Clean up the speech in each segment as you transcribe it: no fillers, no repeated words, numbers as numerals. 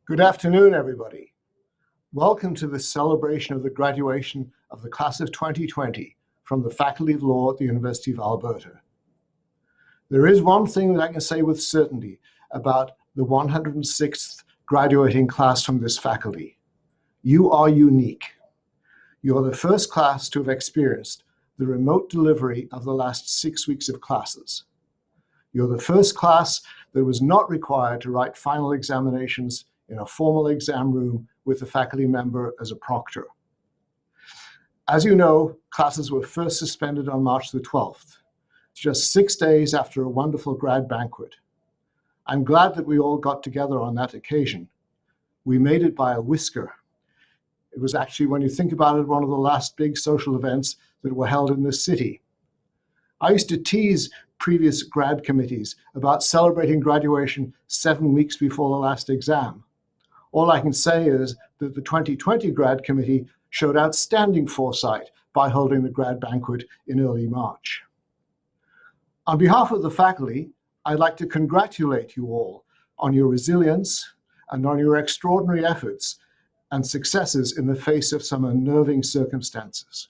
Good afternoon, everybody. Welcome to the celebration of the graduation of the class of 2020 from the Faculty of Law at the University of Alberta. There is one thing that I can say with certainty about the 106th graduating class from this faculty. You are unique. You are the first class to have experienced the remote delivery of the last 6 weeks of classes. You're the first class that was not required to write final examinations in a formal exam room with a faculty member as a proctor. As you know, classes were first suspended on March the 12th, just 6 days after a wonderful grad banquet. I'm glad that we all got together on that occasion. We made it by a whisker. It was actually, when you think about it, one of the last big social events that were held in this city. I used to tease previous grad committees about celebrating graduation 7 weeks before the last exam. All I can say is that the 2020 grad committee showed outstanding foresight by holding the grad banquet in early March. On behalf of the faculty, I'd like to congratulate you all on your resilience and on your extraordinary efforts and successes in the face of some unnerving circumstances.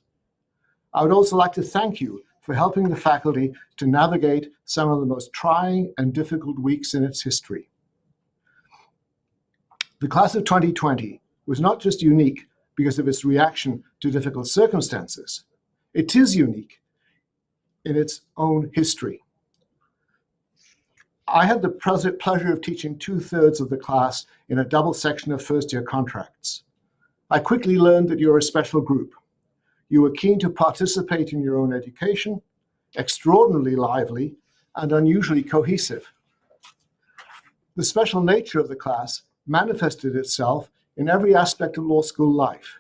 I would also like to thank you for helping the faculty to navigate some of the most trying and difficult weeks in its history. The class of 2020 was not just unique because of its reaction to difficult circumstances. It is unique in its own history. I had the pleasure of teaching 2/3 of the class in a double section of first-year contracts. I quickly learned that you're a special group. You were keen to participate in your own education, extraordinarily lively, and unusually cohesive. The special nature of the class manifested itself in every aspect of law school life.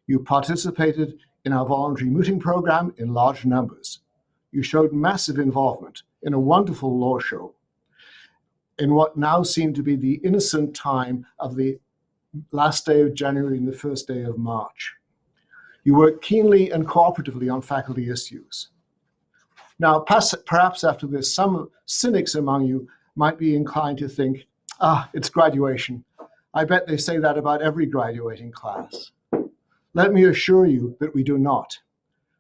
You participated in our voluntary mooting program in large numbers. You showed massive involvement in a wonderful law show in what now seemed to be the innocent time of the last day of January and the first day of March. You worked keenly and cooperatively on faculty issues. Now, perhaps after this, some cynics among you might be inclined to think, it's graduation. I bet they say that about every graduating class. Let me assure you that we do not.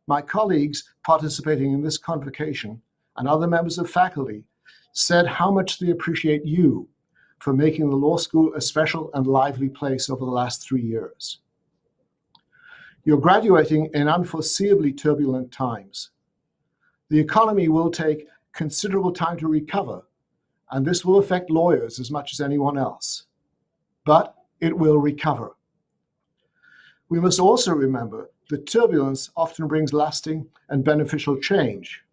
My colleagues participating in this convocation and other members of faculty said how much they appreciate you for making the law school a special and lively place over the last 3 years. You're graduating in unforeseeably turbulent times. The economy will take considerable time to recover, and this will affect lawyers as much as anyone else. But it will recover. We must also remember that turbulence often brings lasting and beneficial change.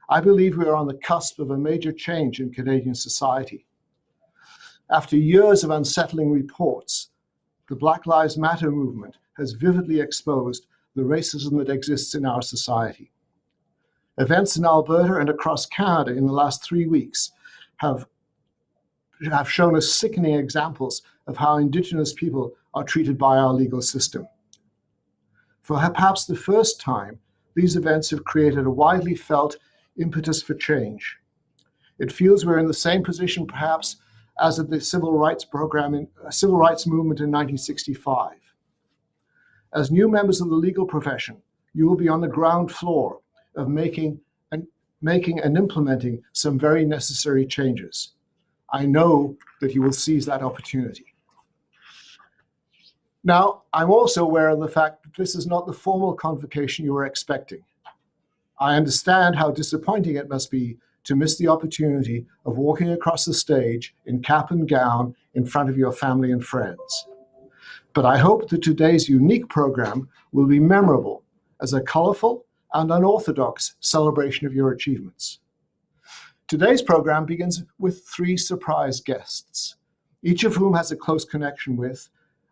I believe we are on the cusp of a major change in Canadian society. After years of unsettling reports, the Black Lives Matter movement has vividly exposed the racism that exists in our society. Events in Alberta and across Canada in the last 3 weeks have shown us sickening examples of how Indigenous people are treated by our legal system. For perhaps the first time, these events have created a widely felt impetus for change. It feels we're in the same position perhaps as at the civil rights movement in 1965. As new members of the legal profession, you will be on the ground floor of making and implementing some very necessary changes. I know that you will seize that opportunity. Now, I'm also aware of the fact that this is not the formal convocation you were expecting. I understand how disappointing it must be to miss the opportunity of walking across the stage in cap and gown in front of your family and friends. But I hope that today's unique program will be memorable as a colorful and unorthodox celebration of your achievements. Today's program begins with 3 surprise guests, each of whom has a close connection with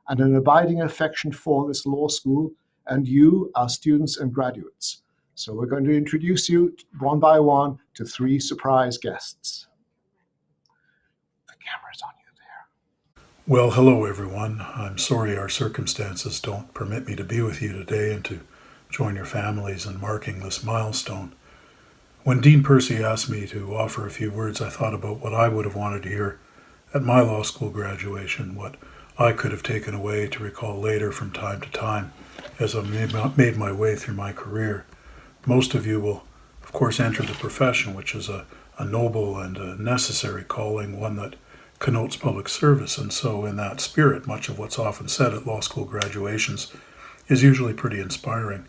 and an abiding affection for this law school and you, our students and graduates. So we're going to introduce you one by one to 3 surprise guests. The camera's on you there. Well, hello everyone. I'm sorry our circumstances don't permit me to be with you today and to join your families in marking this milestone. When Dean PERCY asked me to offer a few words, I thought about what I would have wanted to hear at my law school graduation, what I could have taken away to recall later from time to time as I made my way through my career. Most of you will, of course, enter the profession, which is a noble and a necessary calling, one that connotes public service. And so in that spirit, much of what's often said at law school graduations is usually pretty inspiring.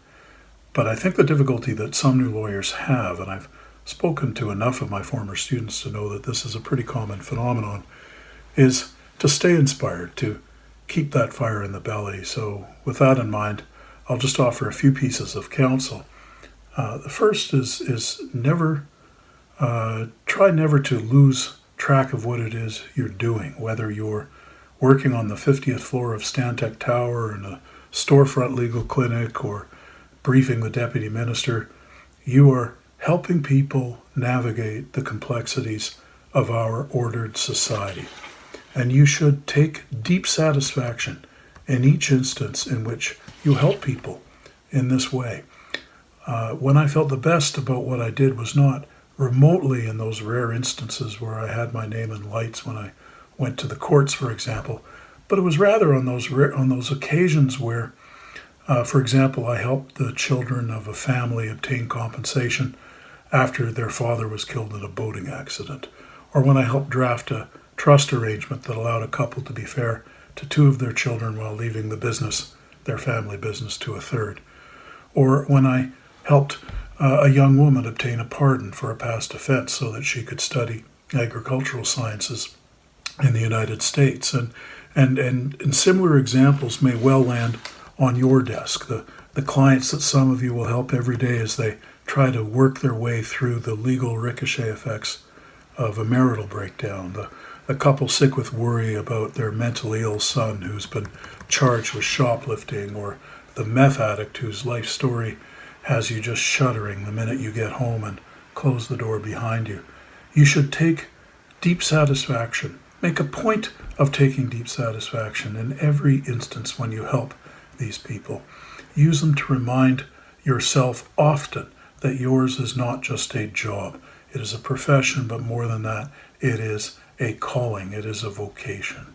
But I think the difficulty that some new lawyers have, and I've spoken to enough of my former students to know that this is a pretty common phenomenon, is to stay inspired, to keep that fire in the belly. So with that in mind, I'll just offer a few pieces of counsel. The first is try never to lose track of what it is you're doing, whether you're working on the 50th floor of Stantec Tower in a storefront legal clinic or briefing the deputy minister. You are helping people navigate the complexities of our ordered society. And you should take deep satisfaction in each instance in which you help people in this way. When I felt the best about what I did was not remotely in those rare instances where I had my name in lights when I went to the courts, for example, but it was rather on those occasions where, for example, I helped the children of a family obtain compensation after their father was killed in a boating accident, or when I helped draft a trust arrangement that allowed a couple to be fair to two of their children while leaving the business, their family business, to a third, or when I helped a young woman obtain a pardon for a past offense so that she could study agricultural sciences in the United States. And similar examples may well land on your desk. The clients that some of you will help every day as they try to work their way through the legal ricochet effects of a marital breakdown, the couple sick with worry about their mentally ill son who's been charged with shoplifting, or the meth addict whose life story has you just shuddering the minute you get home and close the door behind you. You should take deep satisfaction, make a point of taking deep satisfaction in every instance when you help these people. Use them to remind yourself often that yours is not just a job. It is a profession, but more than that, it is a calling. It is a vocation.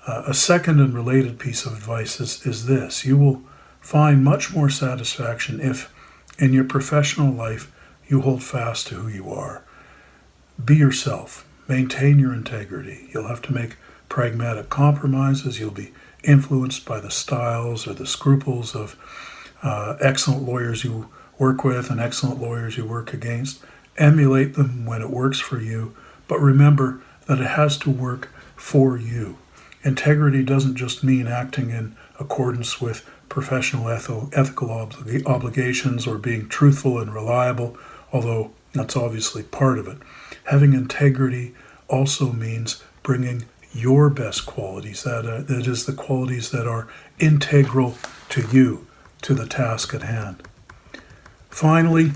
A second and related piece of advice is this. You will find much more satisfaction if, in your professional life, you hold fast to who you are. Be yourself. Maintain your integrity. You'll have to make pragmatic compromises. You'll be influenced by the styles or the scruples of excellent lawyers you work with and excellent lawyers you work against. Emulate them when it works for you, but remember that it has to work for you. Integrity doesn't just mean acting in accordance with professional ethical obligations or being truthful and reliable, although that's obviously part of it. Having integrity also means bringing your best qualities, that is the qualities that are integral to you, to the task at hand. Finally,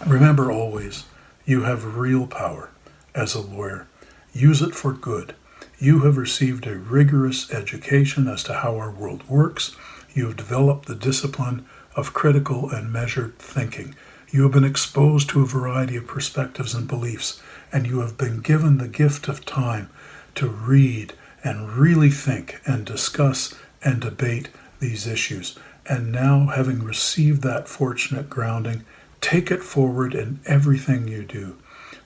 remember always, you have real power as a lawyer. Use it for good. You have received a rigorous education as to how our world works. You have developed the discipline of critical and measured thinking. You have been exposed to a variety of perspectives and beliefs, and you have been given the gift of time to read and really think and discuss and debate these issues. And now, having received that fortunate grounding, take it forward in everything you do.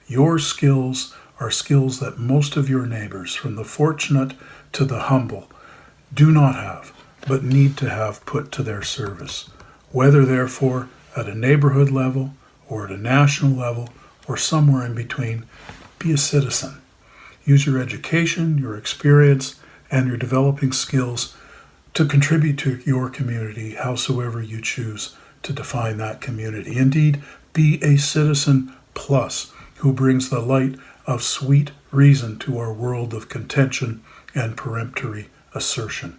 Your skills are skills that most of your neighbors, from the fortunate to the humble, do not have, but need to have put to their service. Whether, therefore, at a neighborhood level, or at a national level, or somewhere in between, be a citizen. Use your education, your experience, and your developing skills to contribute to your community, howsoever you choose to define that community. Indeed, be a citizen plus, who brings the light of sweet reason to our world of contention and peremptory assertion.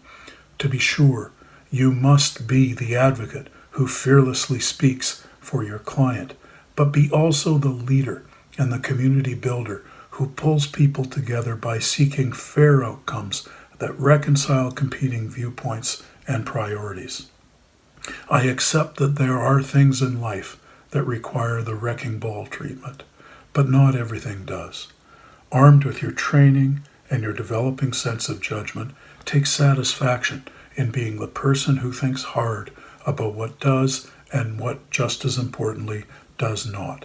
To be sure, you must be the advocate who fearlessly speaks for your client, but be also the leader and the community builder who pulls people together by seeking fair outcomes that reconcile competing viewpoints and priorities. I accept that there are things in life that require the wrecking ball treatment, but not everything does. Armed with your training and your developing sense of judgment, take satisfaction in being the person who thinks hard about what does and what, just as importantly, does not.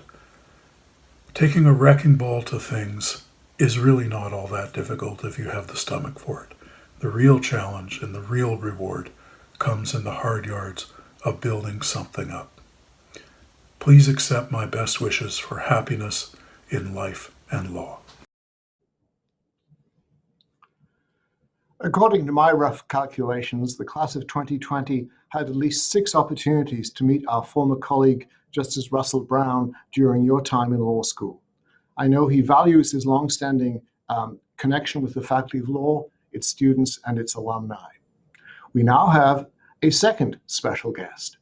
Taking a wrecking ball to things is really not all that difficult if you have the stomach for it. The real challenge and the real reward comes in the hard yards of building something up. Please accept my best wishes for happiness in life and law. According to my rough calculations, the class of 2020 had at least 6 opportunities to meet our former colleague, Justice Russell Brown, during your time in law school. I know he values his long-standing connection with the Faculty of Law, its students, and its alumni. We now have a second special guest.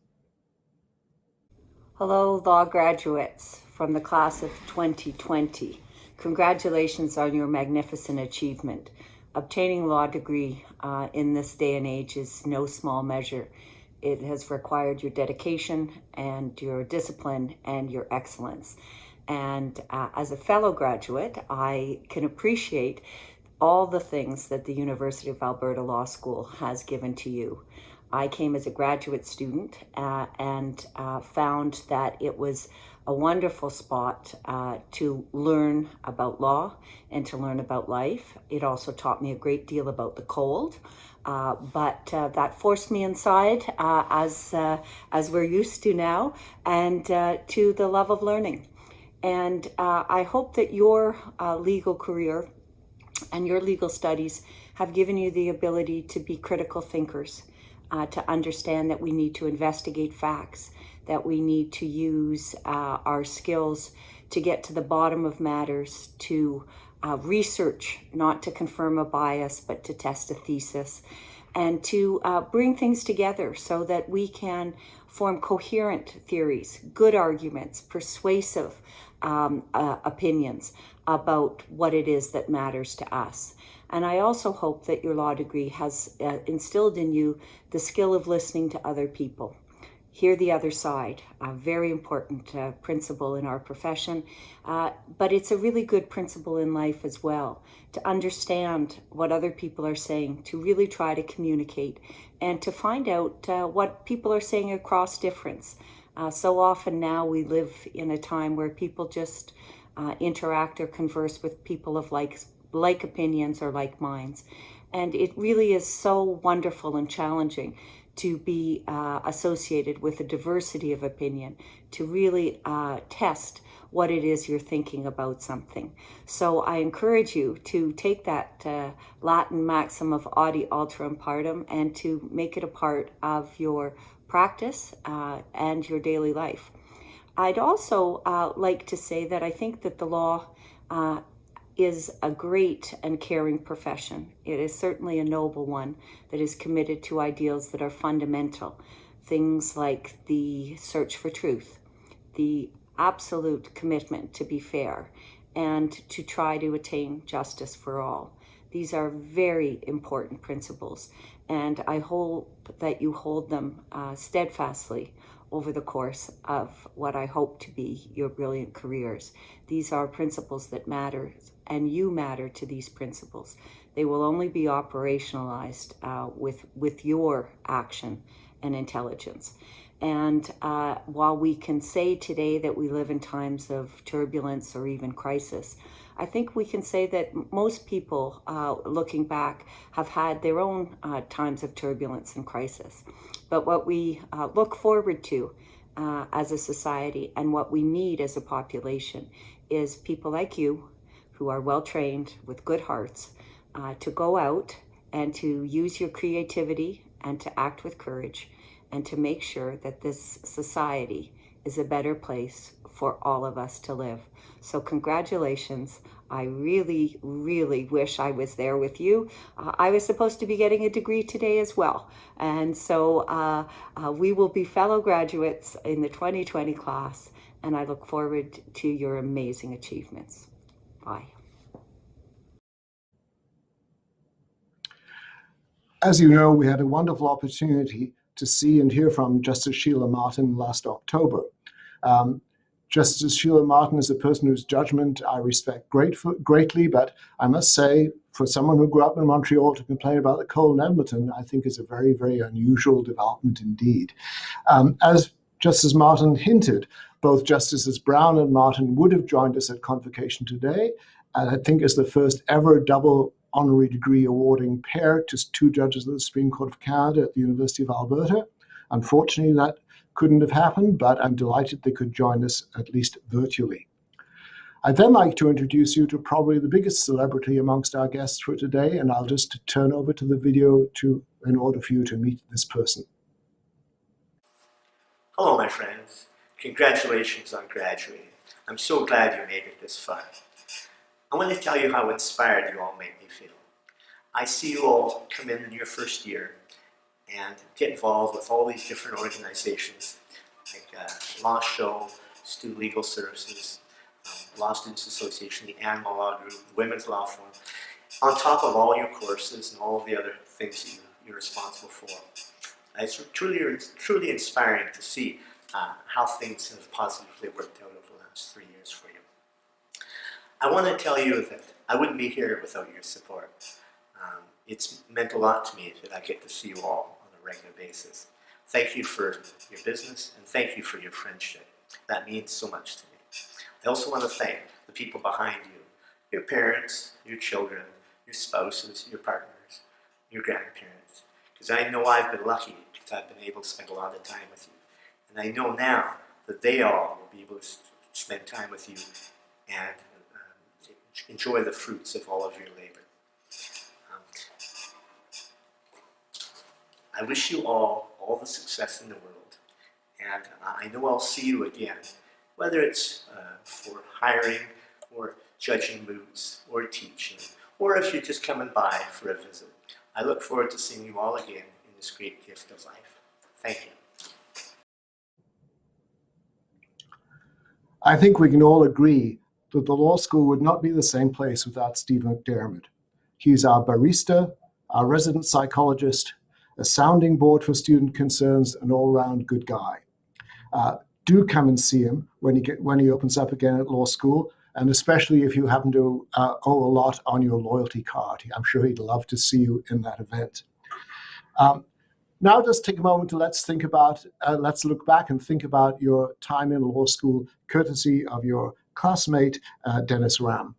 Hello, law graduates from the class of 2020. Congratulations on your magnificent achievement. Obtaining a law degree in this day and age is no small measure. It has required your dedication and your discipline and your excellence. And as a fellow graduate, I can appreciate all the things that the University of Alberta Law School has given to you. I came as a graduate student and found that it was a wonderful spot to learn about law and to learn about life. It also taught me a great deal about the cold, but that forced me inside, as we're used to now, and to the love of learning. And I hope that your legal career and your legal studies have given you the ability to be critical thinkers, to understand that we need to investigate facts, that we need to use our skills to get to the bottom of matters, to research, not to confirm a bias, but to test a thesis, and to bring things together so that we can form coherent theories, good arguments, persuasive opinions about what it is that matters to us. And I also hope that your law degree has instilled in you the skill of listening to other people. Hear the other side, a very important principle in our profession, but it's a really good principle in life as well, to understand what other people are saying, to really try to communicate, and to find out what people are saying across difference. So often now we live in a time where people just interact or converse with people of like opinions or like minds. And it really is so wonderful and challenging to be associated with a diversity of opinion, to really test what it is you're thinking about something. So I encourage you to take that Latin maxim of audi alteram partem and to make it a part of your practice and your daily life. I'd also like to say that I think that the law is a great and caring profession. It is certainly a noble one that is committed to ideals that are fundamental. Things like the search for truth, the absolute commitment to be fair, and to try to attain justice for all. These are very important principles, and I hope that you hold them steadfastly over the course of what I hope to be your brilliant careers. These are principles that matter, and you matter to these principles. They will only be operationalized with your action and intelligence. And while we can say today that we live in times of turbulence or even crisis, I think we can say that most people, looking back, have had their own times of turbulence and crisis. But what we look forward to as a society and what we need as a population is people like you who are well-trained with good hearts to go out and to use your creativity and to act with courage and to make sure that this society is a better place for all of us to live. So congratulations. I really, really wish I was there with you. I was supposed to be getting a degree today as well. And so we will be fellow graduates in the 2020 class, and I look forward to your amazing achievements. Bye. As you know, we had a wonderful opportunity to see and hear from Justice Sheila Martin last October. Justice Sheila Martin is a person whose judgment I respect greatly, but I must say, for someone who grew up in Montreal to complain about the cold in Edmonton, I think is a very, very unusual development indeed. As Justice Martin hinted, both Justices Brown and Martin would have joined us at Convocation today, and I think is the first ever double honorary degree awarding pair to two judges of the Supreme Court of Canada at the University of Alberta. Unfortunately, that couldn't have happened, but I'm delighted they could join us at least virtually. I'd then like to introduce you to probably the biggest celebrity amongst our guests for today, and I'll just turn over to the video in order for you to meet this person. Hello, my friends. Congratulations on graduating. I'm so glad you made it this far. I want to tell you how inspired you all make me feel. I see you all come in your first year and get involved with all these different organizations like Law Show, Student Legal Services, Law Students Association, the Animal Law Group, the Women's Law Forum, on top of all your courses and all of the other things that you're responsible for. It's truly inspiring to see how things have positively worked out over the last 3 years for you. I want to tell you that I wouldn't be here without your support. It's meant a lot to me that I get to see you all on a regular basis. Thank you for your business and thank you for your friendship. That means so much to me. I also want to thank the people behind you, your parents, your children, your spouses, your partners, your grandparents. Because I know I've been lucky because I've been able to spend a lot of time with you. And I know now that they all will be able to spend time with you and enjoy the fruits of all of your labor. I wish you all the success in the world. And I know I'll see you again, whether it's for hiring or judging moods or teaching, or if you're just coming by for a visit. I look forward to seeing you all again in this great gift of life. Thank you. I think we can all agree that the law school would not be the same place without Steve McDiarmid. He's our barista, our resident psychologist, a sounding board for student concerns, an all-round good guy. Do come and see him when he opens up again at law school, and especially if you happen to owe a lot on your loyalty card. I'm sure he'd love to see you in that event. Now just take a moment to let's look back and think about your time in law school, courtesy of your classmate, Dennis Ram.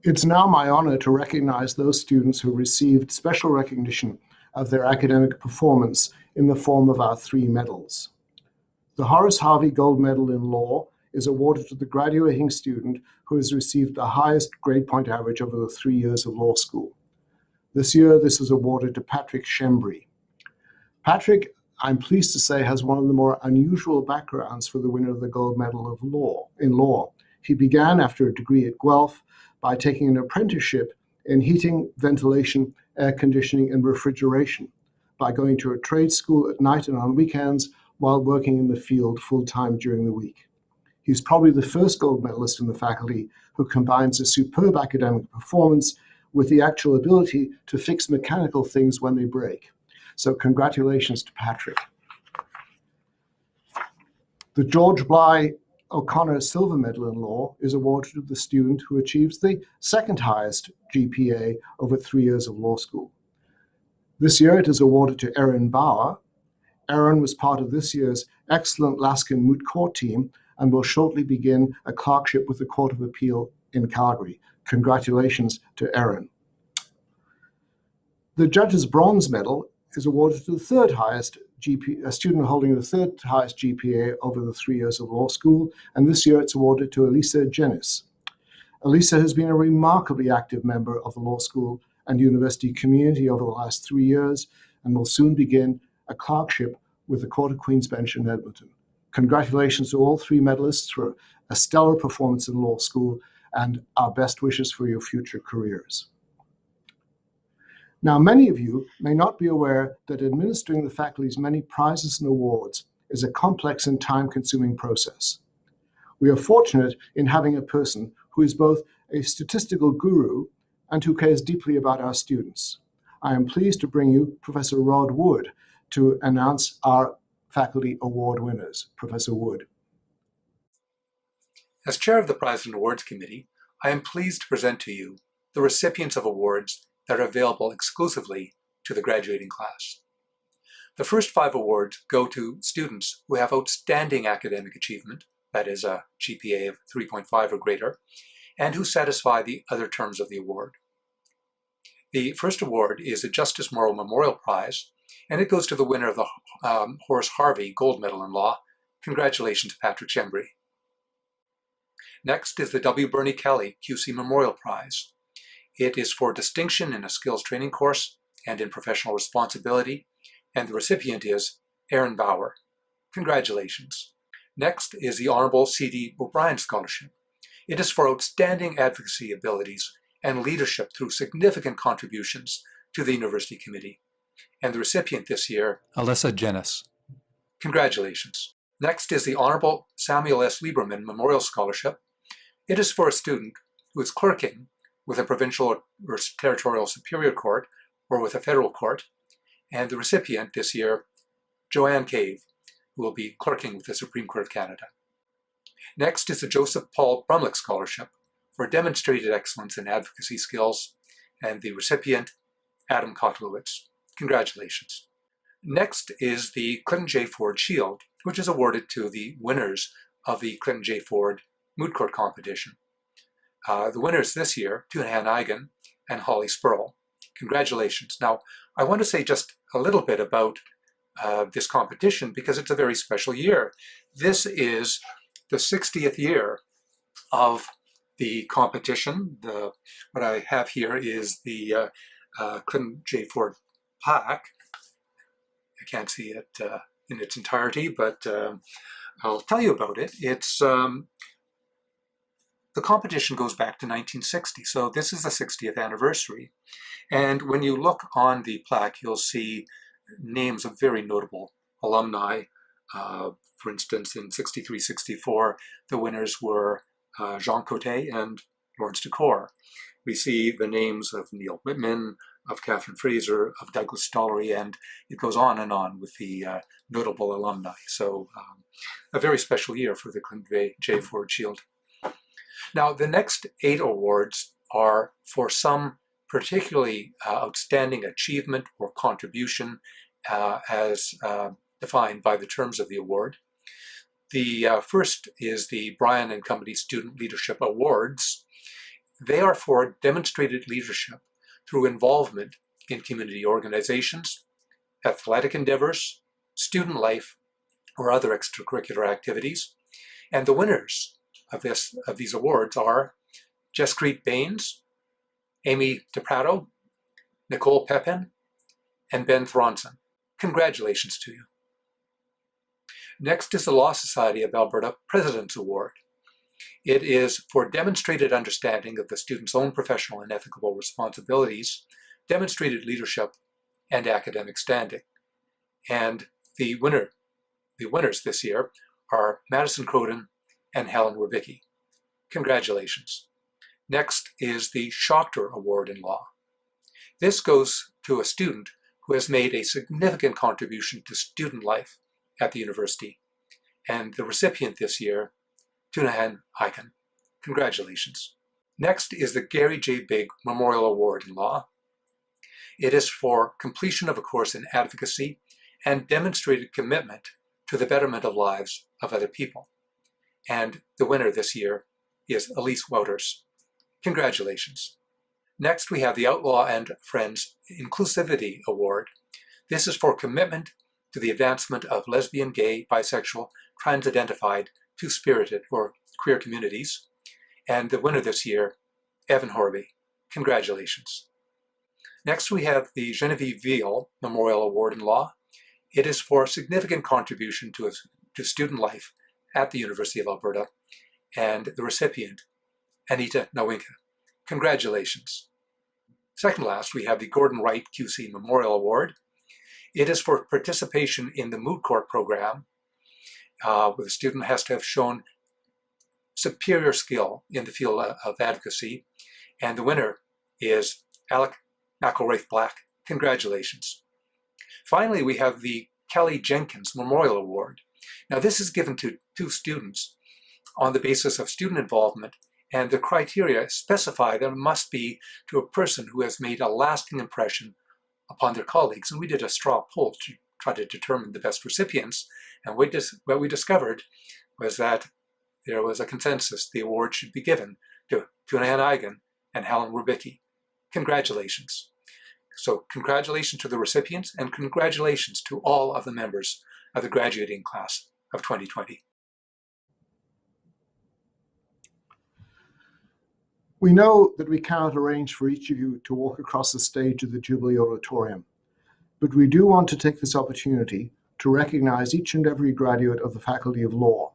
It's now my honor to recognize those students who received special recognition of their academic performance in the form of our 3 medals. The Horace Harvey Gold Medal in Law is awarded to the graduating student who has received the highest grade point average over the 3 years of law school. This year, this is awarded to Patrick Shembry. Patrick, I'm pleased to say, has one of the more unusual backgrounds for the winner of the gold medal in law. He began after a degree at Guelph by taking an apprenticeship in heating, ventilation, air conditioning, and refrigeration, by going to a trade school at night and on weekends while working in the field full-time during the week. He's probably the first gold medalist in the faculty who combines a superb academic performance with the actual ability to fix mechanical things when they break. So congratulations to Patrick. The George Bly O'Connor Silver Medal in Law is awarded to the student who achieves the second highest GPA over 3 years of law school. This year it is awarded to Erin Bauer. Erin was part of this year's excellent Laskin Moot Court team and will shortly begin a clerkship with the Court of Appeal in Calgary. Congratulations to Erin. The Judge's Bronze Medal is awarded to the third highest a student holding the third highest GPA over the 3 years of law school, and this year it's awarded to Elisa Jenis. Elisa has been a remarkably active member of the law school and university community over the last 3 years and will soon begin a clerkship with the Court of Queen's Bench in Edmonton. Congratulations to all three medalists for a stellar performance in law school, and our best wishes for your future careers. Now, many of you may not be aware that administering the faculty's many prizes and awards is a complex and time-consuming process. We are fortunate in having a person who is both a statistical guru and who cares deeply about our students. I am pleased to bring you Professor Rod Wood to announce our faculty award winners. Professor Wood. As chair of the Prize and Awards Committee, I am pleased to present to you the recipients of awards that are available exclusively to the graduating class. The first 5 awards go to students who have outstanding academic achievement, that is a GPA of 3.5 or greater, and who satisfy the other terms of the award. The first award is a Justice Morrow Memorial Prize, and it goes to the winner of the Horace Harvey Gold Medal in Law. Congratulations, Patrick Shembry. Next is the W. Bernie Kelly QC Memorial Prize. It is for distinction in a skills training course and in professional responsibility, and the recipient is Erin Bauer. Congratulations. Next is the Honorable C.D. O'Brien Scholarship. It is for outstanding advocacy abilities and leadership through significant contributions to the University Committee. And the recipient this year, Alyssa Jenis. Congratulations. Next is the Honorable Samuel S. Lieberman Memorial Scholarship. It is for a student who is clerking with a provincial or territorial superior court or with a federal court, and the recipient this year, Joanne Cave, who will be clerking with the Supreme Court of Canada. Next is the Joseph Paul Brumlick Scholarship for demonstrated excellence in advocacy skills, and the recipient, Adam Kotlowitz. Congratulations. Next is the Clinton J. Ford Shield, which is awarded to the winners of the Clinton J. Ford Moot Court Competition. The winners this year, TUNAHAN and Holly Spurl. Congratulations. Now, I want to say just a little bit about this competition because it's a very special year. This is the 60th year of the competition. What I have here is the Clinton J. Ford plaque. I can't see it in its entirety, but I'll tell you about it. It's the competition goes back to 1960, so this is the 60th anniversary. And when you look on the plaque, you'll see names of very notable alumni. For instance, in 63-64, the winners were Jean Coté and Lawrence Ducor. We see the names of Neil Whitman, of Catherine Fraser, of Douglas Stollery, and it goes on with the notable alumni. So a very special year for the Clinton J. Ford Shield. Now, the next 8 awards are for some particularly outstanding achievement or contribution as defined by the terms of the award. The first is the Bryan and Company Student Leadership Awards. They are for demonstrated leadership through involvement in community organizations, athletic endeavors, student life, or other extracurricular activities. And the winners of these awards are Jaspreet Bains, Amy DePrato, Nicole Pepin, and Ben Thronson. Congratulations to you. Next is the Law Society of Alberta President's Award. It is for demonstrated understanding of the student's own professional and ethical responsibilities, demonstrated leadership, and academic standing. And the winners this year are Madison Croden and Helen Rubicki. Congratulations. Next is the Schachter Award in Law. This goes to a student who has made a significant contribution to student life at the university. And the recipient this year, TUNAHAN ICON. Congratulations. Next is the Gary J. Bigg Memorial Award in Law. It is for completion of a course in advocacy and demonstrated commitment to the betterment of lives of other people. And the winner this year is Elise Wouters. Congratulations. Next, we have the Outlaw and Friends Inclusivity Award. This is for commitment to the advancement of lesbian, gay, bisexual, trans-identified, two-spirited, or queer communities. And the winner this year, Evan Horby. Congratulations. Next, we have the Genevieve Veal Memorial Award in Law. It is for significant contribution to student life at the University of Alberta, and the recipient, Anita Nawinka. Congratulations. Second last, we have the Gordon Wright QC Memorial Award. It is for participation in the moot court program, where the student has to have shown superior skill in the field of advocacy, and the winner is Alec McElraith-Black. Congratulations. Finally, we have the Kelly Jenkins Memorial Award. Now, this is given to 2 students on the basis of student involvement, and the criteria specify that it must be to a person who has made a lasting impression upon their colleagues. And we did a straw poll to try to determine the best recipients, and what we discovered was that there was a consensus. The award should be given to TUNAHAN IGUN and Helen Rubicki. Congratulations. So congratulations to the recipients, and congratulations to all of the members of the graduating class of 2020. We know that we cannot arrange for each of you to walk across the stage of the Jubilee Auditorium, but we do want to take this opportunity to recognize each and every graduate of the Faculty of Law.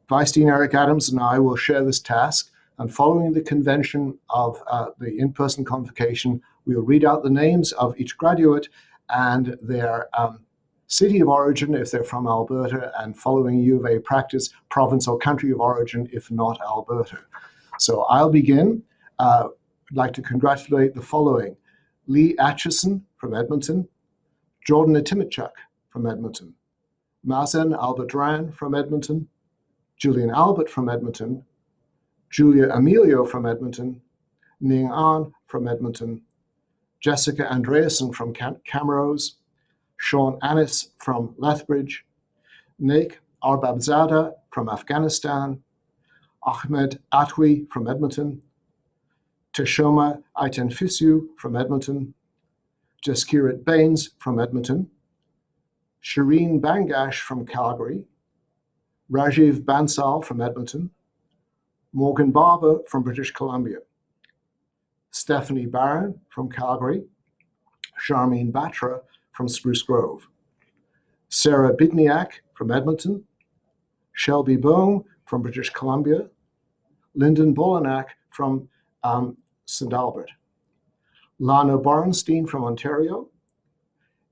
Vice Dean Eric Adams and I will share this task, and following the convention of the in-person convocation, we will read out the names of each graduate and their city of origin if they're from Alberta, and following U of A practice, province or country of origin if not Alberta. So I'll begin. I'd like to congratulate the following: Lee Atchison from Edmonton, Jordan Atimichuk from Edmonton, Mazen Albert-Ran from Edmonton, Julian Albert from Edmonton, Julia Emilio from Edmonton, Ning An from Edmonton, Jessica Andreasen from Camrose, Sean Anis from Lethbridge, Naik Arbabzada from Afghanistan, Ahmed Atwi from Edmonton, Teshoma Aitenfisu from Edmonton, Jaskirat Baines from Edmonton, Shireen Bangash from Calgary, Rajiv Bansal from Edmonton, Morgan Barber from British Columbia, Stephanie Barron from Calgary, Charmaine Batra from Spruce Grove, Sarah Bidniak from Edmonton, Shelby Bohm from British Columbia, Lyndon Bolanak from St. Albert, Lana Borenstein from Ontario,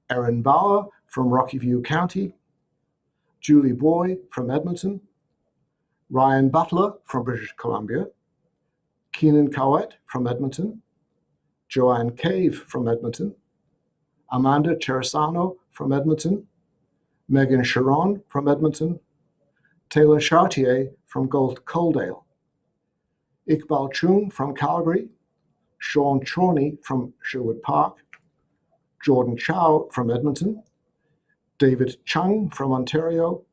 Erin Bauer from Rocky View County, Julie Boy from Edmonton, Ryan Butler from British Columbia, Keenan Cowett from Edmonton, Joanne Cave from Edmonton, Amanda Cherisano from Edmonton, Megan Sharon from Edmonton, Taylor Chartier from Coaldale, Iqbal Chung from Calgary, Sean Chorney from Sherwood Park, Jordan Chow from Edmonton, David Chung from Ontario,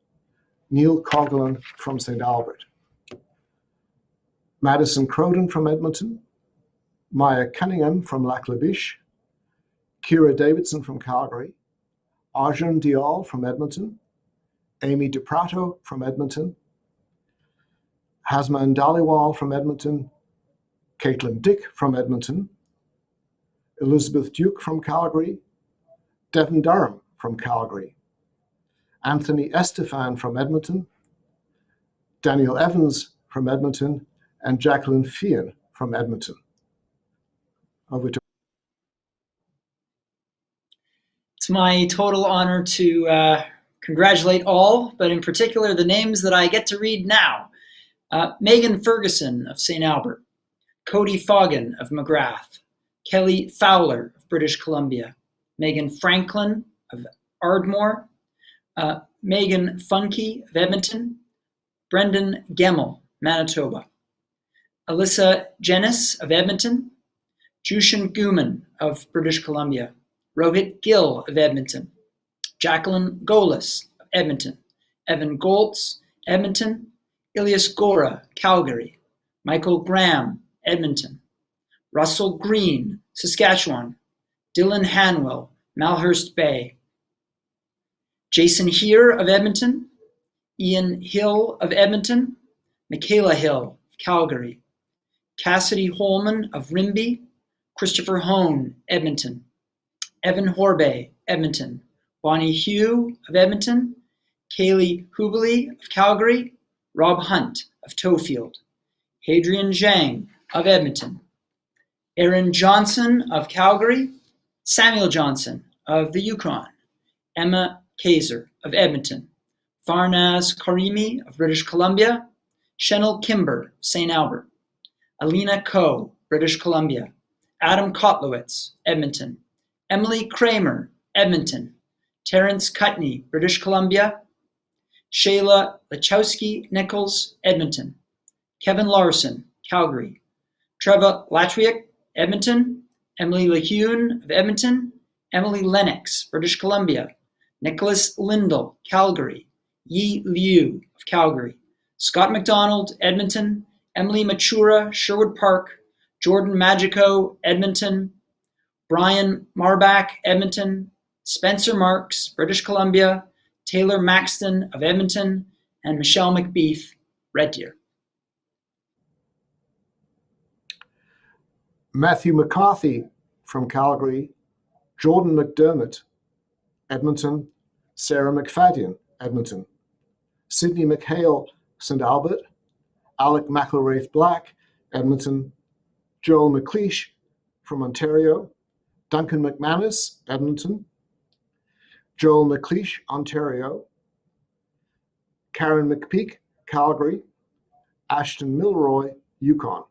Neil Coughlin from St. Albert, Madison Croden from Edmonton, Maya Cunningham from Lac La Biche, Kira Davidson from Calgary, Arjun Dial from Edmonton, Amy DePrato from Edmonton, Hasman Dhaliwal from Edmonton, Caitlin Dick from Edmonton, Elizabeth Duke from Calgary, Devin Durham from Calgary, Anthony Estefan from Edmonton, Daniel Evans from Edmonton, and Jacqueline Fian from Edmonton. Over to It's my total honor to congratulate all, but in particular the names that I get to read now. Megan Ferguson of St. Albert, Cody Foggin of McGrath, Kelly Fowler of British Columbia, Megan Franklin of Ardmore, Megan Funke of Edmonton, Brendan Gemmell, Manitoba, Alyssa Jenis of Edmonton, Jushin Guman of British Columbia, Rohit Gill of Edmonton, Jacqueline Golis of Edmonton, Evan Goltz, Edmonton, Ilias Gora, Calgary, Michael Graham, Edmonton, Russell Green, Saskatchewan, Dylan Hanwell, Malhurst Bay, Jason Heer of Edmonton, Ian Hill of Edmonton, Michaela Hill of Calgary, Cassidy Holman of Rimbey, Christopher Hone, Edmonton, Evan Horbay, Edmonton, Bonnie Hugh of Edmonton, Kaylee Hubely of Calgary, Rob Hunt of Tofield, Hadrian Zhang of Edmonton, Aaron Johnson of Calgary, Samuel Johnson of the Yukon, Emma Kaiser of Edmonton, Farnaz Karimi of British Columbia, Shenel Kimber, St. Albert, Alina Coe, British Columbia, Adam Kotlowitz, Edmonton, Emily Kramer, Edmonton, Terrence Cutney, British Columbia, Shayla Lachowski-Nichols, Edmonton, Kevin Larson, Calgary, Trevor Latwiak, Edmonton, Emily Lahune of Edmonton, Emily Lennox, British Columbia, Nicholas Lindell, Calgary, Yi Liu of Calgary, Scott McDonald, Edmonton, Emily Machura, Sherwood Park, Jordan Magico, Edmonton, Brian Marbach, Edmonton, Spencer Marks, British Columbia, Taylor Maxton of Edmonton, and Michelle McBeath, Red Deer. Matthew McCarthy from Calgary, Jordan McDermott, Edmonton, Sarah McFadden, Edmonton, Sydney McHale, St. Albert, Alec McElraith Black, Edmonton, Joel McLeish from Ontario, Duncan McManus, Edmonton, Joel McLeish, Ontario, Karen McPeak, Calgary, Ashton Milroy, Yukon,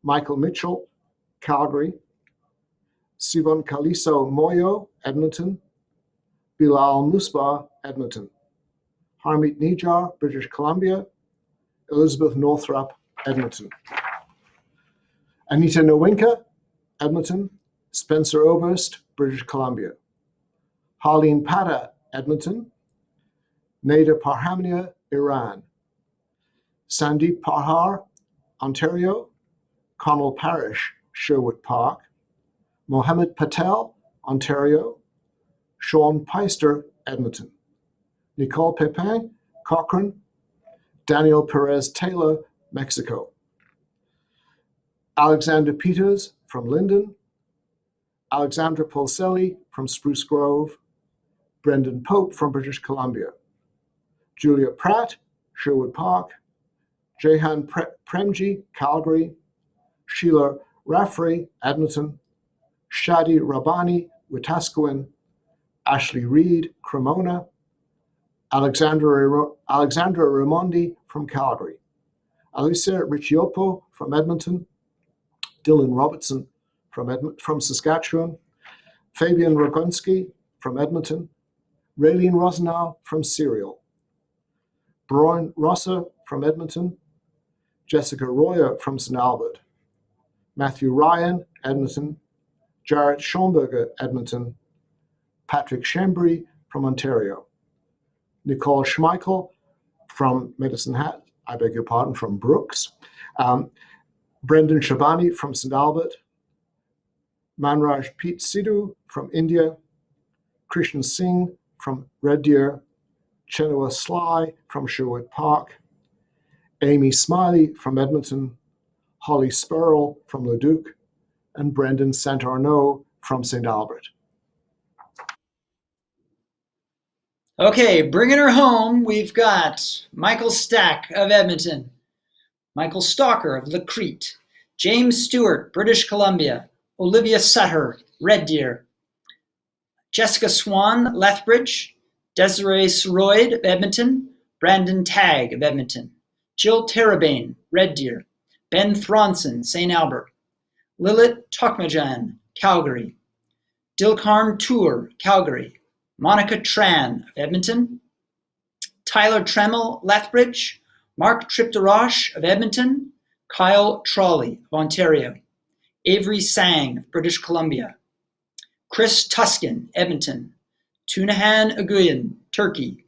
Michael Mitchell, Calgary, Sivan Kaliso Moyo, Edmonton, Bilal Musbah, Edmonton, Harmeet Nijar, British Columbia, Elizabeth Northrup, Edmonton, Anita Nowinka, Edmonton, Spencer Oberst, British Columbia, Harleen Pata, Edmonton, Nada Parhamnia, Iran, Sandeep Parhar, Ontario, Connell Parish, Sherwood Park, Mohammed Patel, Ontario, Sean Peister, Edmonton, Nicole Pepin, Cochrane, Daniel Perez Taylor, Mexico, Alexander Peters from Linden, Alexandra Polselli from Spruce Grove, Brendan Pope from British Columbia, Julia Pratt, Sherwood Park, Jehan Premji, Calgary, Sheila Raffrey, Edmonton, Shadi Rabani, Wetaskiwin, Ashley Reed, Cremona, Alexandra Raimondi from Calgary, Alicia Riccioppo from Edmonton, Dylan Robertson from Saskatchewan, Fabian Rogonski from Edmonton, Raylene Rosenau from Serial, Brian Rosser from Edmonton, Jessica Royer from St. Albert, Matthew Ryan, Edmonton, Jarrett Schomberger, Edmonton, Patrick Shembry from Ontario, Nicole Schmeichel from Medicine Hat, from Brooks, Brendan Shabani from St. Albert, Manraj Pete Sidhu from India, Krishan Singh from Red Deer, Chenua Sly from Sherwood Park, Amy Smiley from Edmonton, Holly Spurrell from Leduc, and Brendan Santorno from St. Albert. Okay, bringing her home, we've got Michael Stack of Edmonton, Michael Stalker of Lacrete, James Stewart, British Columbia, Olivia Sutter, Red Deer, Jessica Swan, Lethbridge, Desiree Soroyd of Edmonton, Brandon Tagg of Edmonton, Jill Terabane, Red Deer, Ben Thronson, St. Albert, Lilith Tokmajan, Calgary, Dilkarn Tour, Calgary, Monica Tran of Edmonton, Tyler Tremmel, Lethbridge, Mark Tripterosh of Edmonton, Kyle Trolley of Ontario, Avery Sang of British Columbia, Chris Tuskin, Edmonton, Tunahan Aguyan, Turkey,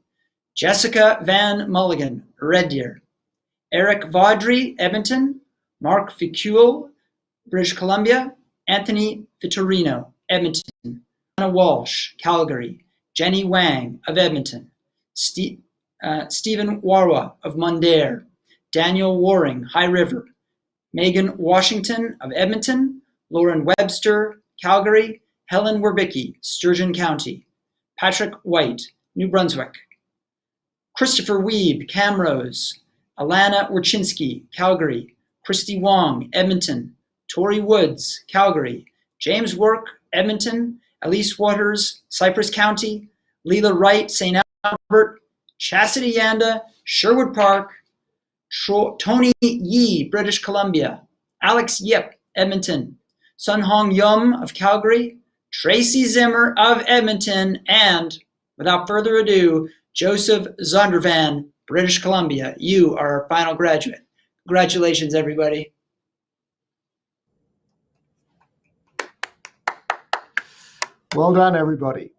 Jessica Van Mulligan, Red Deer, Eric Vaudry, Edmonton, Mark Ficule, British Columbia, Anthony Vitorino, Edmonton, Anna Walsh, Calgary, Jenny Wang of Edmonton, Stephen Warwa of Mundare, Daniel Waring, High River, Megan Washington of Edmonton, Lauren Webster, Calgary, Helen Werbicki, Sturgeon County, Patrick White, New Brunswick, Christopher Weeb, Camrose, Alana Wierczynski, Calgary, Christy Wong, Edmonton, Tori Woods, Calgary, James Work, Edmonton, Elise Waters, Cypress County, Leela Wright, St. Albert, Chastity Yanda, Sherwood Park, Tony Yee, British Columbia, Alex Yip, Edmonton, Sun Hong Yum of Calgary, Tracy Zimmer of Edmonton, and, without further ado, Joseph Zondervan, British Columbia. You are our final graduate. Congratulations, everybody. Well done, everybody.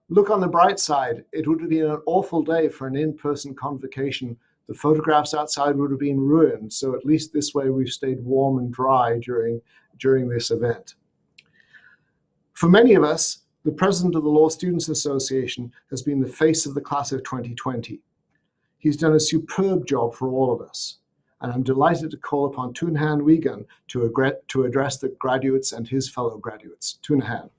Look on the bright side. It would have been an awful day for an in-person convocation. The photographs outside would have been ruined, so at least this way we've stayed warm and dry during this event. For many of us, the president of the Law Students Association has been the face of the class of 2020. He's done a superb job for all of us, and I'm delighted to call upon TUNAHAN UYGUN to address the graduates and his fellow graduates. TUNAHAN.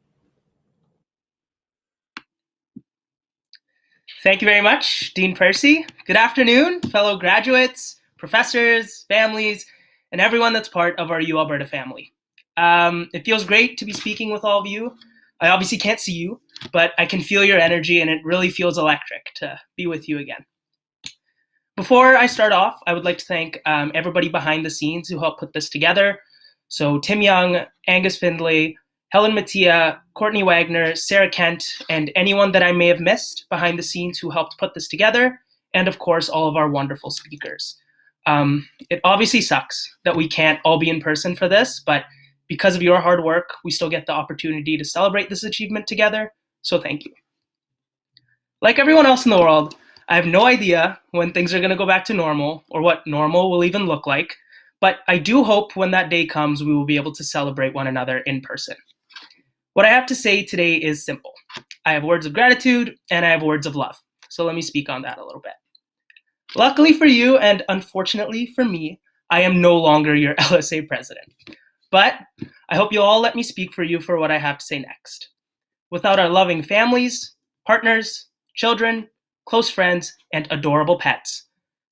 Thank you very much, Dean PERCY. Good afternoon, fellow graduates, professors, families, and everyone that's part of our U Alberta family. It feels great to be speaking with all of you. I obviously can't see you, but I can feel your energy, and it really feels electric to be with you again. Before I start off, I would like to thank everybody behind the scenes who helped put this together. So Tim Young, Angus Findlay, Helen Mattia, Courtney Wagner, Sarah Kent, and anyone that I may have missed behind the scenes who helped put this together, and of course, all of our wonderful speakers. It obviously sucks that we can't all be in person for this, but because of your hard work, we still get the opportunity to celebrate this achievement together, so thank you. Like everyone else in the world, I have no idea when things are going to go back to normal or what normal will even look like, but I do hope when that day comes, we will be able to celebrate one another in person. What I have to say today is simple. I have words of gratitude and I have words of love. So let me speak on that a little bit. Luckily for you, and unfortunately for me, I am no longer your LSA president. But I hope you'll all let me speak for you for what I have to say next. Without our loving families, partners, children, close friends, and adorable pets,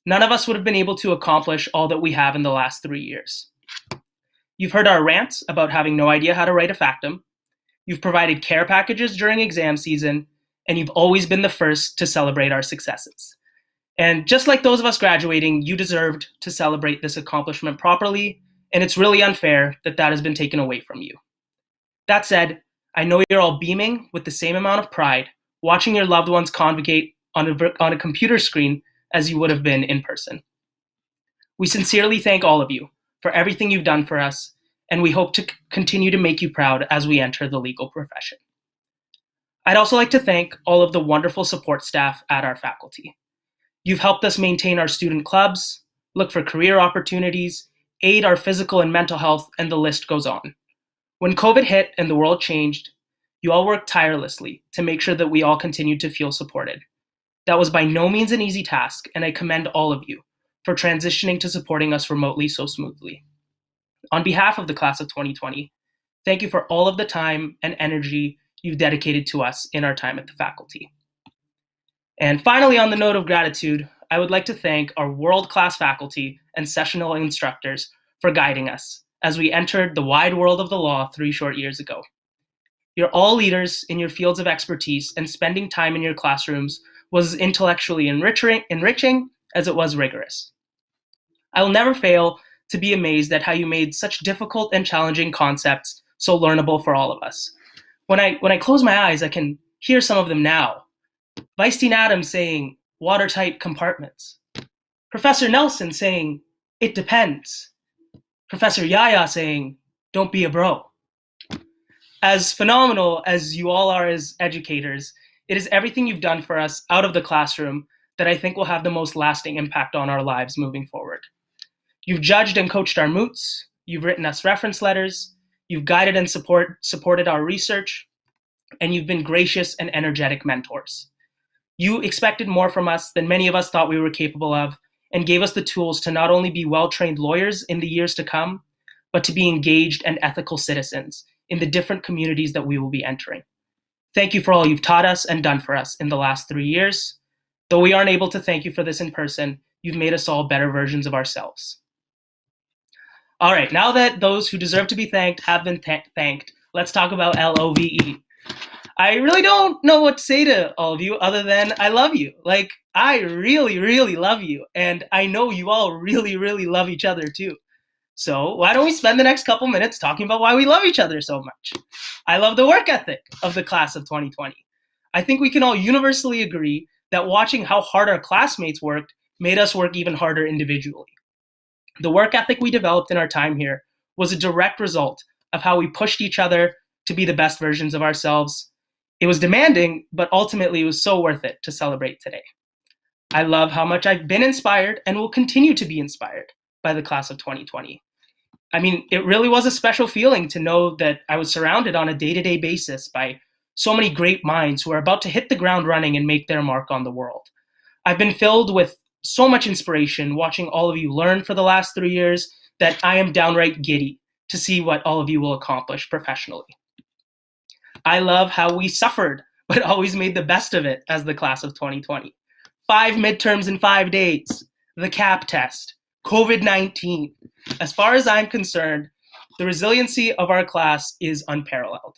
none of us would have been able to accomplish all that we have in the last 3 years. You've heard our rants about having no idea how to write a factum. You've provided care packages during exam season, and you've always been the first to celebrate our successes. And just like those of us graduating, you deserved to celebrate this accomplishment properly, and it's really unfair that that has been taken away from you. That said, I know you're all beaming with the same amount of pride, watching your loved ones convocate on a computer screen as you would have been in person. We sincerely thank all of you for everything you've done for us, and we hope to continue to make you proud as we enter the legal profession. I'd also like to thank all of the wonderful support staff at our faculty. You've helped us maintain our student clubs, look for career opportunities, aid our physical and mental health, and the list goes on. When COVID hit and the world changed, you all worked tirelessly to make sure that we all continued to feel supported. That was by no means an easy task, and I commend all of you for transitioning to supporting us remotely so smoothly. On behalf of the class of 2020, Thank you for all of the time and energy you've dedicated to us in our time at the faculty. And finally, on the note of gratitude, I would like to thank our world-class faculty and sessional instructors for guiding us as we entered the wide world of the law 3 short years ago. You're all leaders in your fields of expertise, and spending time in your classrooms was as intellectually enriching as it was rigorous. I will never fail to be amazed at how you made such difficult and challenging concepts so learnable for all of us. When I close my eyes, I can hear some of them now. Vice Dean Adams saying, watertight compartments. Professor Nelson saying, it depends. Professor Yaya saying, don't be a bro. As phenomenal as you all are as educators, it is everything you've done for us out of the classroom that I think will have the most lasting impact on our lives moving forward. You've judged and coached our moots, you've written us reference letters, you've guided and supported our research, and you've been gracious and energetic mentors. You expected more from us than many of us thought we were capable of, and gave us the tools to not only be well-trained lawyers in the years to come, but to be engaged and ethical citizens in the different communities that we will be entering. Thank you for all you've taught us and done for us in the last 3 years. Though we aren't able to thank you for this in person, you've made us all better versions of ourselves. All right, now that those who deserve to be thanked have been thanked, let's talk about LOVE. I really don't know what to say to all of you other than I love you. Like, I really, really love you. And I know you all really, really love each other too. So why don't we spend the next couple minutes talking about why we love each other so much? I love the work ethic of the class of 2020. I think we can all universally agree that watching how hard our classmates worked made us work even harder individually. The work ethic we developed in our time here was a direct result of how we pushed each other to be the best versions of ourselves. It was demanding, but ultimately it was so worth it to celebrate today. I love how much I've been inspired and will continue to be inspired by the class of 2020. I mean, it really was a special feeling to know that I was surrounded on a day-to-day basis by so many great minds who are about to hit the ground running and make their mark on the world. I've been filled with so much inspiration watching all of you learn for the last 3 years that I am downright giddy to see what all of you will accomplish professionally. I love how we suffered, but always made the best of it as the class of 2020. 5 midterms in 5 days, the CAP test, COVID-19. As far as I'm concerned, the resiliency of our class is unparalleled.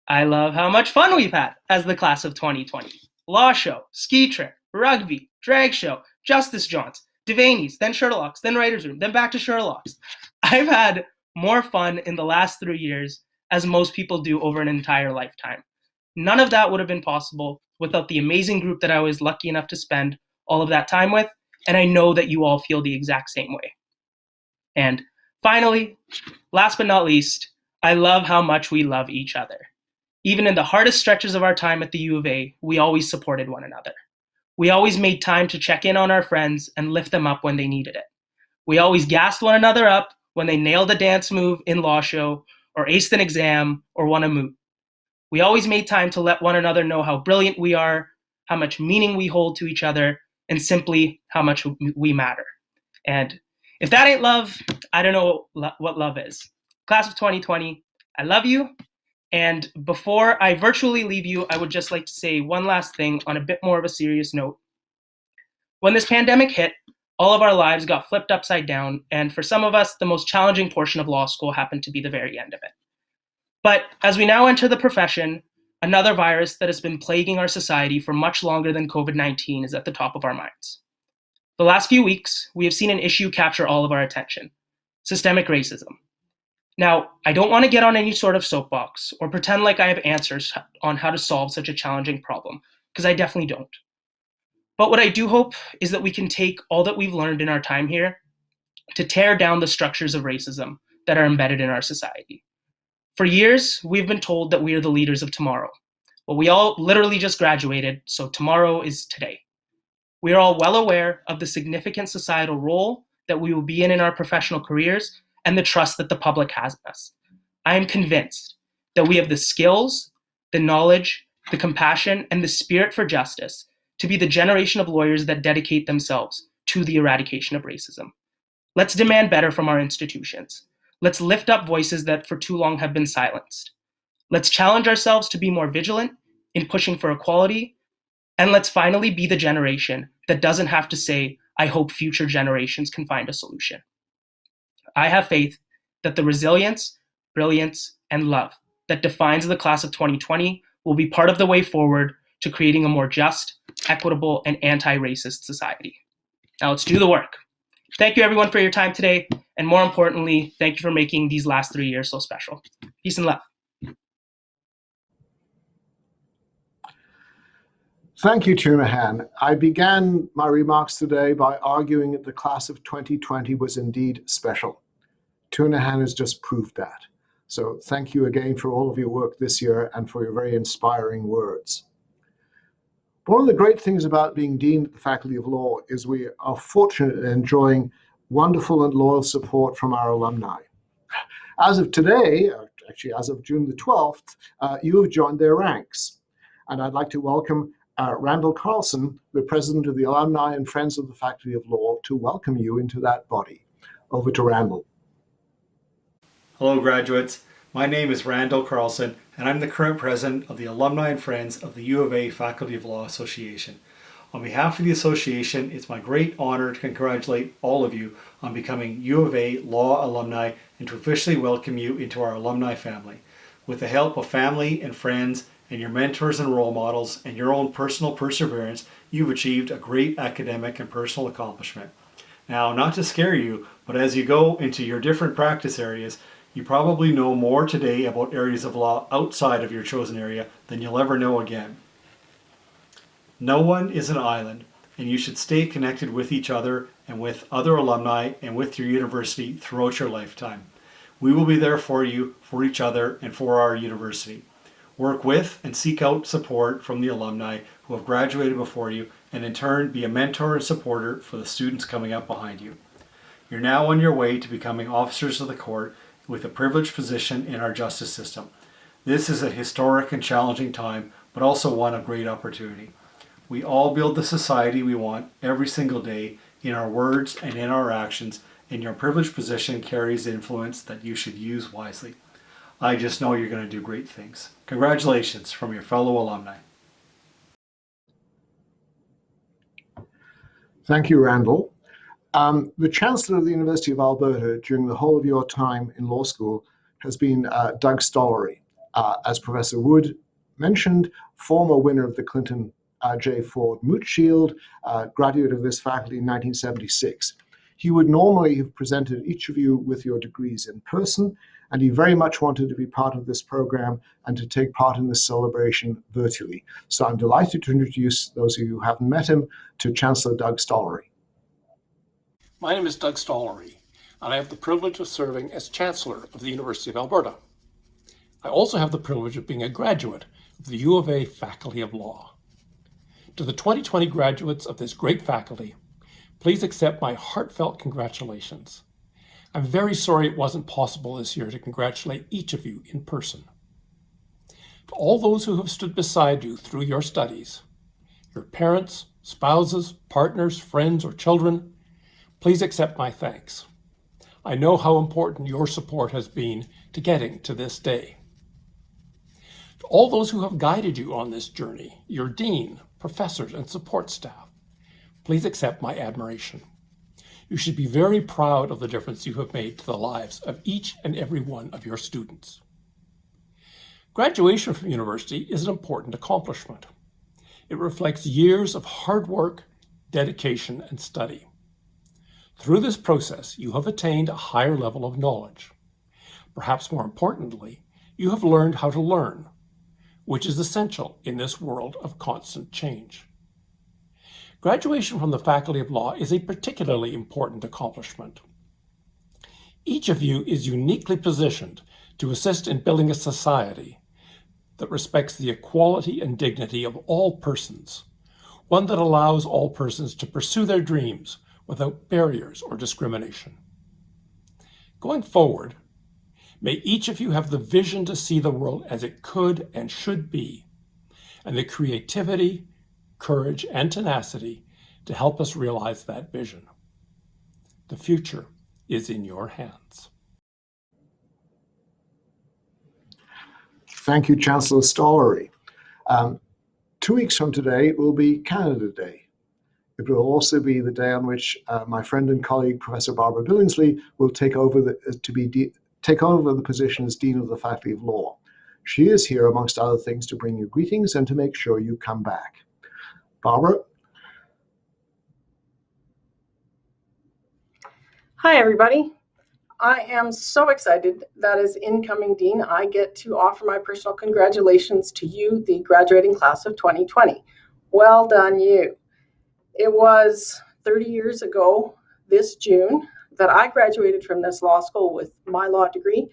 I love how much fun we've had as the class of 2020. Law show, ski trip, rugby, drag show, Justice Johns, Devaney's, then Sherlock's, then Writer's Room, then back to Sherlock's. I've had more fun in the last 3 years as most people do over an entire lifetime. None of that would have been possible without the amazing group that I was lucky enough to spend all of that time with, and I know that you all feel the exact same way. And finally, last but not least, I love how much we love each other. Even in the hardest stretches of our time at the U of A, we always supported one another. We always made time to check in on our friends and lift them up when they needed it. We always gassed one another up when they nailed a dance move in law show, or aced an exam, or won a moot. We always made time to let one another know how brilliant we are, how much meaning we hold to each other, and simply how much we matter. And if that ain't love, I don't know what love is. Class of 2020, I love you. And before I virtually leave you, I would just like to say one last thing on a bit more of a serious note. When this pandemic hit, all of our lives got flipped upside down, and for some of us, the most challenging portion of law school happened to be the very end of it. But as we now enter the profession, another virus that has been plaguing our society for much longer than COVID-19 is at the top of our minds. The last few weeks, we have seen an issue capture all of our attention: systemic racism. Now, I don't want to get on any sort of soapbox or pretend like I have answers on how to solve such a challenging problem, because I definitely don't. But what I do hope is that we can take all that we've learned in our time here to tear down the structures of racism that are embedded in our society. For years, we've been told that we are the leaders of tomorrow. Well, we all literally just graduated, so tomorrow is today. We are all well aware of the significant societal role that we will be in our professional careers and the trust that the public has in us. I am convinced that we have the skills, the knowledge, the compassion, and the spirit for justice to be the generation of lawyers that dedicate themselves to the eradication of racism. Let's demand better from our institutions. Let's lift up voices that for too long have been silenced. Let's challenge ourselves to be more vigilant in pushing for equality. And let's finally be the generation that doesn't have to say, I hope future generations can find a solution. I have faith that the resilience, brilliance, and love that defines the class of 2020 will be part of the way forward to creating a more just, equitable, and anti-racist society. Now let's do the work. Thank you everyone for your time today, and more importantly, thank you for making these last 3 years so special. Peace and love. Thank you, TUNAHAN. I began my remarks today by arguing that the class of 2020 was indeed special. TUNAHAN has just proved that. So thank you again for all of your work this year and for your very inspiring words. One of the great things about being Dean at the Faculty of Law is we are fortunate in enjoying wonderful and loyal support from our alumni. As of today, actually as of June the 12th, you have joined their ranks. And I'd like to welcome Randal CARLSON, the President of the Alumni and Friends of the Faculty of Law, to welcome you into that body. Over to Randal. Hello graduates, my name is Randal CARLSON and I'm the current President of the Alumni and Friends of the U of A Faculty of Law Association. On behalf of the association, it's my great honor to congratulate all of you on becoming U of A Law alumni and to officially welcome you into our alumni family. With the help of family and friends and your mentors and role models and your own personal perseverance, you've achieved a great academic and personal accomplishment. Now, not to scare you, but as you go into your different practice areas, you probably know more today about areas of law outside of your chosen area than you'll ever know again. No one is an island, and you should stay connected with each other and with other alumni and with your university throughout your lifetime. We will be there for you, for each other, and for our university. Work with and seek out support from the alumni who have graduated before you, and in turn be a mentor and supporter for the students coming up behind you. You're now on your way to becoming officers of the court with a privileged position in our justice system. This is a historic and challenging time, but also one of great opportunity. We all build the society we want every single day in our words and in our actions, and your privileged position carries influence that you should use wisely. I just know you're going to do great things. Congratulations from your fellow alumni. Thank you, Randal. The Chancellor of the University of Alberta during the whole of your time in law school has been Doug Stollery. As Professor Wood mentioned, former winner of the Clinton J. Ford Moot Shield, graduate of this faculty in 1976. He would normally have presented each of you with your degrees in person, and he very much wanted to be part of this program and to take part in this celebration virtually. So I'm delighted to introduce those of you who haven't met him to Chancellor Doug Stollery. My name is Doug Stollery, and I have the privilege of serving as Chancellor of the University of Alberta. I also have the privilege of being a graduate of the U of A Faculty of Law. To the 2020 graduates of this great faculty, please accept my heartfelt congratulations. I'm very sorry it wasn't possible this year to congratulate each of you in person. To all those who have stood beside you through your studies, your parents, spouses, partners, friends, or children, please accept my thanks. I know how important your support has been to getting to this day. To all those who have guided you on this journey, your dean, professors, and support staff, please accept my admiration. You should be very proud of the difference you have made to the lives of each and every one of your students. Graduation from university is an important accomplishment. It reflects years of hard work, dedication, and study. Through this process, you have attained a higher level of knowledge. Perhaps more importantly, you have learned how to learn, which is essential in this world of constant change. Graduation from the Faculty of Law is a particularly important accomplishment. Each of you is uniquely positioned to assist in building a society that respects the equality and dignity of all persons, one that allows all persons to pursue their dreams without barriers or discrimination. Going forward, may each of you have the vision to see the world as it could and should be, and the creativity, courage, and tenacity to help us realize that vision. The future is in your hands. Thank you, Chancellor Stollery. 2 weeks from today will be Canada Day. It will also be the day on which my friend and colleague, Professor Barbara Billingsley, will take over the position as Dean of the Faculty of Law. She is here, amongst other things, to bring you greetings and to make sure you come back. Barbara? Hi, everybody. I am so excited that as incoming Dean, I get to offer my personal congratulations to you, the graduating class of 2020. Well done, you. It was 30 years ago this June that I graduated from this law school with my law degree.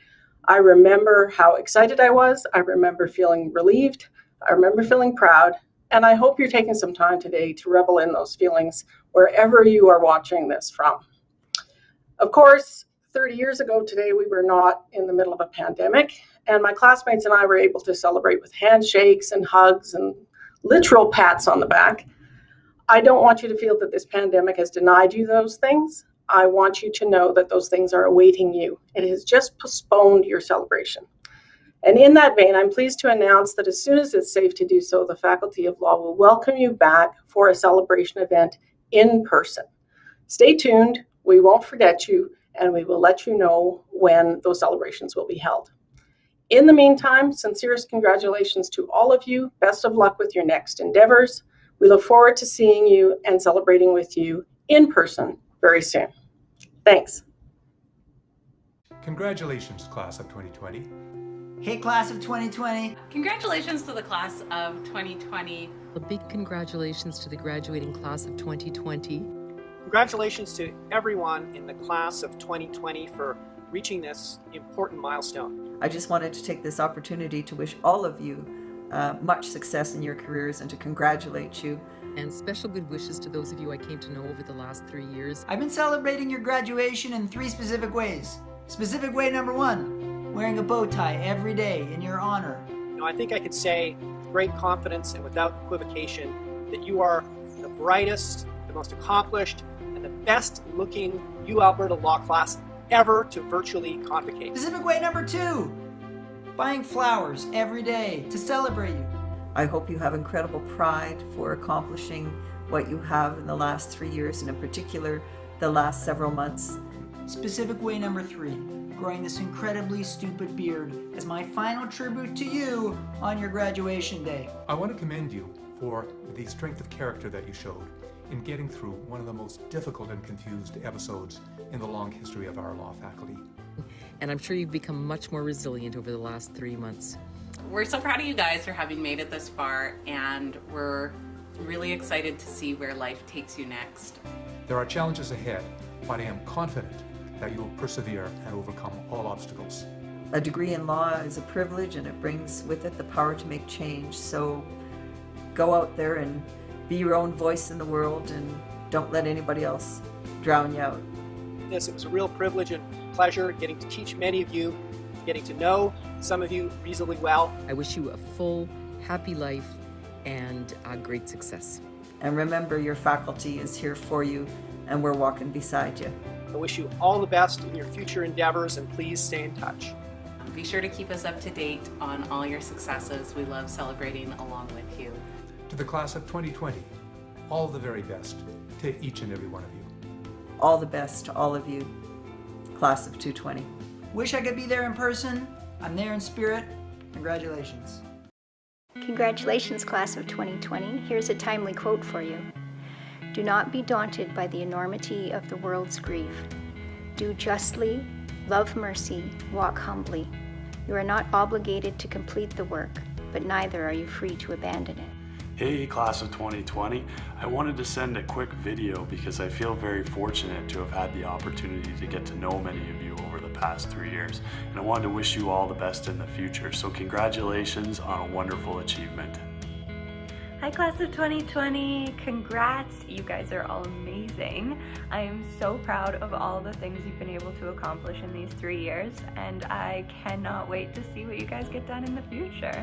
I remember how excited I was. I remember feeling relieved. I remember feeling proud. And I hope you're taking some time today to revel in those feelings wherever you are watching this from. Of course, 30 years ago today, we were not in the middle of a pandemic, and my classmates and I were able to celebrate with handshakes and hugs and literal pats on the back. I don't want you to feel that this pandemic has denied you those things. I want you to know that those things are awaiting you. It has just postponed your celebration. And in that vein, I'm pleased to announce that as soon as it's safe to do so, the Faculty of Law will welcome you back for a celebration event in person. Stay tuned, we won't forget you, and we will let you know when those celebrations will be held. In the meantime, sincerest congratulations to all of you. Best of luck with your next endeavors. We look forward to seeing you and celebrating with you in person very soon. Thanks. Congratulations, class of 2020. Hey, class of 2020. Congratulations to the class of 2020. A big congratulations to the graduating class of 2020. Congratulations to everyone in the class of 2020 for reaching this important milestone. I just wanted to take this opportunity to wish all of you much success in your careers and to congratulate you. And special good wishes to those of you I came to know over the last 3 years. I've been celebrating your graduation in 3 specific ways. Specific way number 1, wearing a bow tie every day in your honor. I think I could say with great confidence and without equivocation that you are the brightest, the most accomplished, and the best looking U Alberta law class ever to virtually convocate. Specific way number 2, buying flowers every day to celebrate you. I hope you have incredible pride for accomplishing what you have in the last 3 years, and in particular, the last several months. Specific way number 3, growing this incredibly stupid beard as my final tribute to you on your graduation day. I want to commend you for the strength of character that you showed in getting through one of the most difficult and confused episodes in the long history of our law faculty. And I'm sure you've become much more resilient over the last 3 months. We're so proud of you guys for having made it this far, and we're really excited to see where life takes you next. There are challenges ahead, but I am confident that you will persevere and overcome all obstacles. A degree in law is a privilege, and it brings with it the power to make change. So go out there and be your own voice in the world, and don't let anybody else drown you out. It was a real privilege and pleasure getting to teach many of you, getting to know some of you reasonably well. I wish you a full, happy life and great success. And remember, your faculty is here for you, and we're walking beside you. I wish you all the best in your future endeavors, and please stay in touch. Be sure to keep us up to date on all your successes. We love celebrating along with you. To the class of 2020, all the very best to each and every one of you. All the best to all of you, class of 220. Wish I could be there in person. I'm there in spirit. Congratulations. Congratulations, class of 2020. Here's a timely quote for you. Do not be daunted by the enormity of the world's grief. Do justly, love mercy, walk humbly. You are not obligated to complete the work, but neither are you free to abandon it. Hey, class of 2020. I wanted to send a quick video because I feel very fortunate to have had the opportunity to get to know many of you over the past 3 years. And I wanted to wish you all the best in the future. So congratulations on a wonderful achievement. Hi, class of 2020. Congrats. You guys are all amazing. I am so proud of all the things you've been able to accomplish in these 3 years, and I cannot wait to see what you guys get done in the future.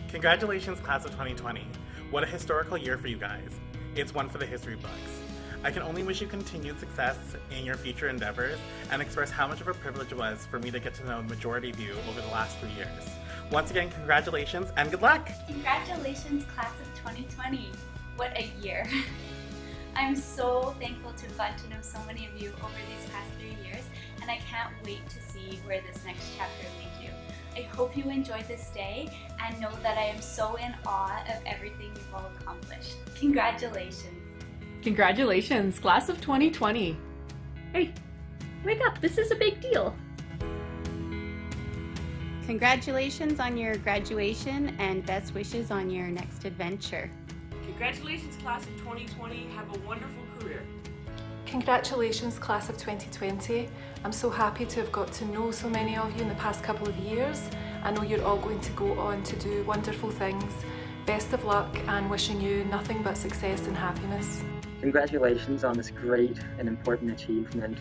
Congratulations, class of 2020. What a historical year for you guys. It's one for the history books. I can only wish you continued success in your future endeavors and express how much of a privilege it was for me to get to know the majority of you over the last 3 years. Once again, congratulations and good luck. Congratulations, class of 2020. What a year. I'm so thankful to have gotten to know so many of you over these past 3 years, and I can't wait to see where this next chapter leads you. I hope you enjoyed this day and know that I am so in awe of everything you've all accomplished. Congratulations. Congratulations, class of 2020. Hey, wake up, this is a big deal. Congratulations on your graduation and best wishes on your next adventure. Congratulations, class of 2020. Have a wonderful career. Congratulations, class of 2020. I'm so happy to have got to know so many of you in the past couple of years. I know you're all going to go on to do wonderful things. Best of luck and wishing you nothing but success and happiness. Congratulations on this great and important achievement.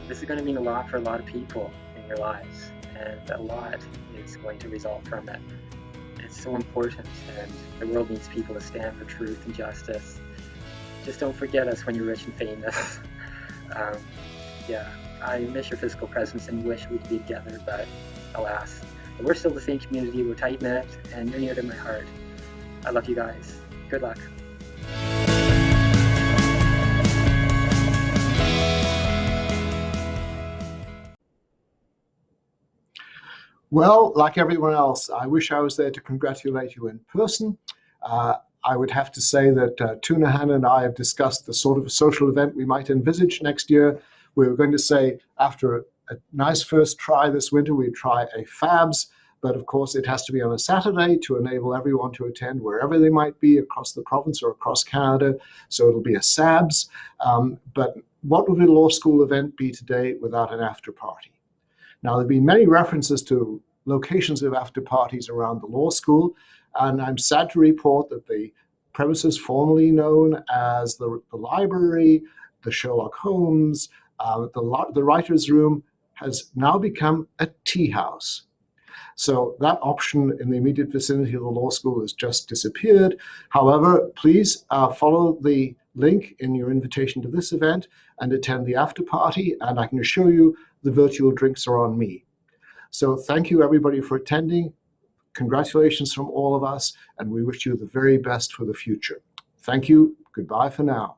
This is going to mean a lot for a lot of people in your lives, and a lot is going to result from it. It's so important, and the world needs people to stand for truth and justice. Just don't forget us when you're rich and famous. Yeah, I miss your physical presence and wish we could be together, but alas. But we're still the same community, we're tight-knit, and you're near to my heart. I love you guys. Good luck. Well, like everyone else, I wish I was there to congratulate you in person. I would have to say that TUNAHAN and I have discussed the sort of social event we might envisage next year. We were going to say after a nice first try this winter, we'd try a FABS, but of course it has to be on a Saturday to enable everyone to attend wherever they might be across the province or across Canada, so it'll be a SABS. But what would a law school event be today without an after party? Now, there have been many references to locations of after parties around the law school, and I'm sad to report that the premises formerly known as the library, the Sherlock Holmes, the writer's room has now become a tea house. So that option in the immediate vicinity of the law school has just disappeared. However, please follow the link in your invitation to this event and attend the after party, and I can assure you the virtual drinks are on me. So thank you everybody for attending. Congratulations from all of us, and we wish you the very best for the future. Thank you. Goodbye for now.